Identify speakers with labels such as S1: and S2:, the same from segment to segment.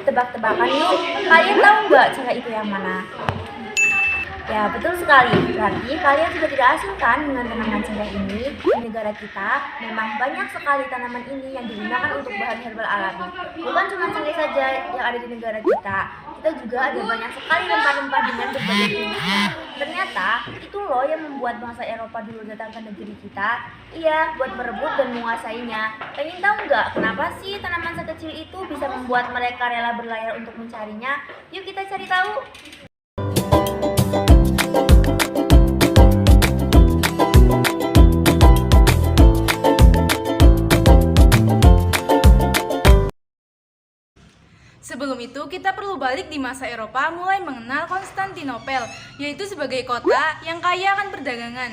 S1: tebak-tebakan yuk. Kalian tahu nggak cara itu yang mana? Ya, betul sekali. Berarti kalian sudah tidak asing kan dengan tanaman cengkeh ini? Di negara kita memang banyak sekali tanaman ini yang digunakan untuk bahan herbal alami. Bukan cuma cengkeh saja yang ada di negara kita. Kita juga ada banyak sekali rempah-rempah dengan berbagai jenisnya. Ternyata itu loh yang membuat bangsa Eropa dulu datang ke negeri kita. Iya, buat merebut dan menguasainya. Pengen tahu nggak kenapa sih tanaman sekecil itu bisa membuat mereka rela berlayar untuk mencarinya? Yuk kita cari tahu.
S2: Sebelum itu, kita perlu balik di masa Eropa mulai mengenal Konstantinopel, yaitu sebagai kota yang kaya akan perdagangan.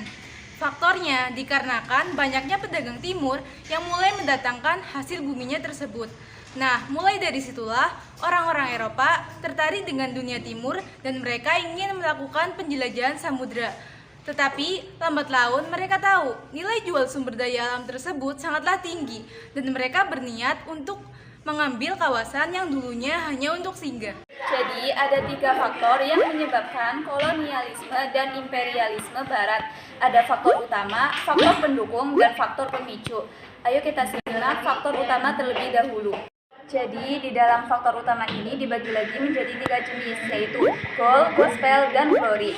S2: Faktornya dikarenakan banyaknya pedagang timur yang mulai mendatangkan hasil buminya tersebut. Nah, mulai dari situlah orang-orang Eropa tertarik dengan dunia timur dan mereka ingin melakukan penjelajahan samudra. Tetapi, lambat laun mereka tahu nilai jual sumber daya alam tersebut sangatlah tinggi dan mereka berniat untuk mengambil kawasan yang dulunya hanya untuk singgah.
S3: Jadi ada 3 faktor yang menyebabkan kolonialisme dan imperialisme barat. Ada faktor utama, faktor pendukung, dan faktor pemicu. Ayo kita simak faktor utama terlebih dahulu. Jadi di dalam faktor utama ini dibagi lagi menjadi 3 jenis, yaitu goal, gospel, dan glory.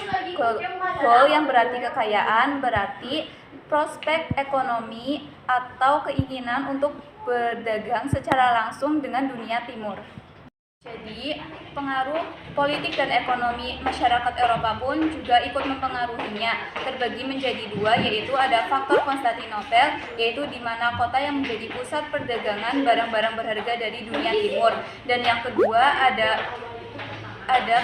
S3: Goal yang berarti kekayaan, berarti prospek ekonomi atau keinginan untuk berdagang secara langsung dengan dunia timur. Jadi, pengaruh politik dan ekonomi masyarakat Eropa pun juga ikut mempengaruhinya. Terbagi menjadi 2, yaitu ada faktor Konstantinopel, yaitu di mana kota yang menjadi pusat perdagangan barang-barang berharga dari dunia timur. Dan yang kedua ada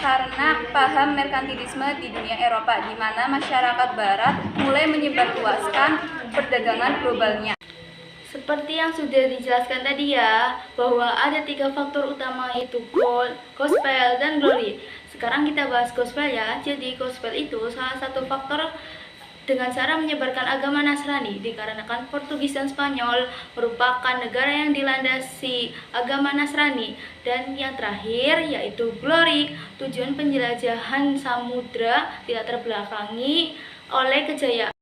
S3: karena paham merkantilisme di dunia Eropa, di mana masyarakat barat mulai menyebarluaskan perdagangan globalnya.
S4: Seperti yang sudah dijelaskan tadi ya, bahwa ada 3 faktor utama, yaitu goal, gospel, dan glory. Sekarang kita bahas gospel ya. Jadi gospel itu salah satu faktor dengan cara menyebarkan agama Nasrani, dikarenakan Portugis dan Spanyol merupakan negara yang dilandasi agama Nasrani. Dan yang terakhir yaitu glory, tujuan penjelajahan samudra tidak terbelakangi oleh kejayaan.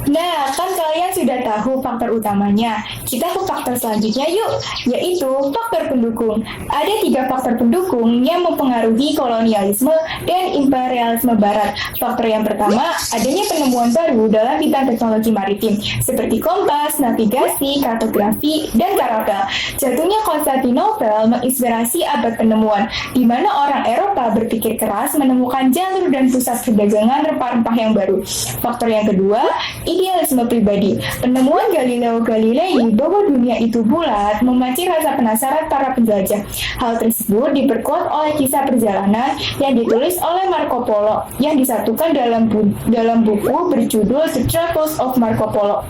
S5: Nah, kan kalian sudah tahu faktor utamanya. Kita ke faktor selanjutnya yuk, yaitu faktor pendukung. Ada 3 faktor pendukung yang mempengaruhi kolonialisme dan imperialisme barat. Faktor yang pertama, adanya penemuan baru dalam bidang teknologi maritim, seperti kompas, navigasi, kartografi, dan karabel. Jatuhnya Konstantinopel menginspirasi abad penemuan, di mana orang Eropa berpikir keras menemukan jalur dan pusat perdagangan rempah-rempah yang baru. Faktor yang kedua, idealisme pribadi. Penemuan Galileo Galilei bahwa dunia itu bulat memancing rasa penasaran para penjelajah. Hal tersebut diperkuat oleh kisah perjalanan yang ditulis oleh Marco Polo yang disatukan dalam buku berjudul The Travels of Marco Polo.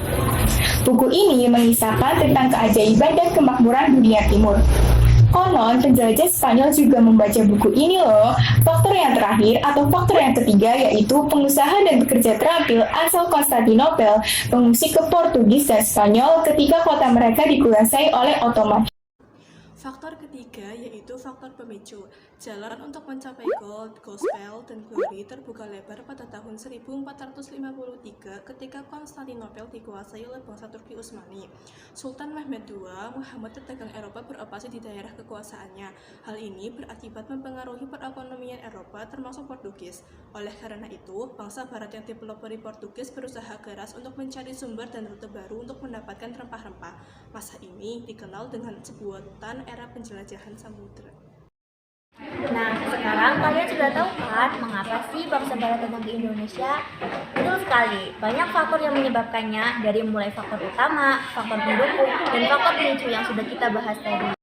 S5: Buku ini mengisahkan tentang keajaiban dan kemakmuran dunia timur. Konon, penjelajah Spanyol juga membaca buku ini loh. Faktor yang terakhir atau faktor yang ketiga yaitu pengusaha dan pekerja terampil asal Konstantinopel mengungsi ke Portugis dan Spanyol ketika kota mereka dikuasai oleh Ottoman.
S6: Faktor ketiga yaitu faktor pemicu. Jalan untuk mencapai goal, gospel, dan glory terbuka lebar pada tahun 1453 ketika Konstantinopel dikuasai oleh bangsa Turki Utsmani. Sultan Mehmed II, Muhammad pedagang Eropa beroperasi di daerah kekuasaannya. Hal ini berakibat mempengaruhi perekonomian Eropa termasuk Portugis. Oleh karena itu, bangsa barat yang dipelopori Portugis berusaha keras untuk mencari sumber dan rute baru untuk mendapatkan rempah-rempah. Masa ini dikenal dengan sebutan era penjelajahan samudra.
S1: Nah, sekarang kalian sudah tahu kan mengapa sih bangsa barat datang ke Indonesia? Betul sekali, banyak faktor yang menyebabkannya, dari mulai faktor utama, faktor pendukung, dan faktor pemicu yang sudah kita bahas tadi.